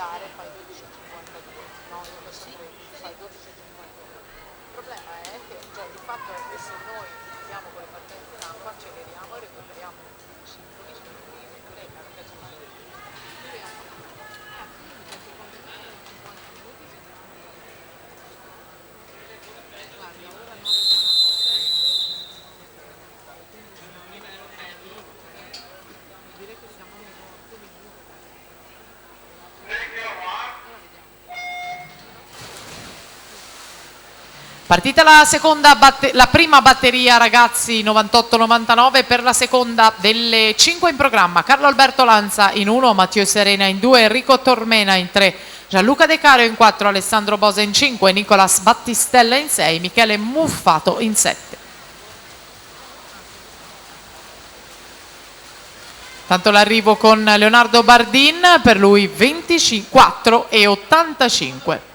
gare fai 12,52, no, io questo credo, fai 12,52. Il problema è che, cioè, il fatto è che se noi andiamo con le partenze in acqua, acceleriamo e recuperiamo. Partita la prima batteria, ragazzi, 98-99 per la seconda delle 5 in programma. Carlo Alberto Lanza in 1, Matteo Serena in 2, Enrico Tormena in 3, Gianluca De Cario in 4, Alessandro Bosa in 5, Nicolas Battistella in 6, Michele Muffato in 7. Tanto l'arrivo con Leonardo Bardin, per lui 24 e 85.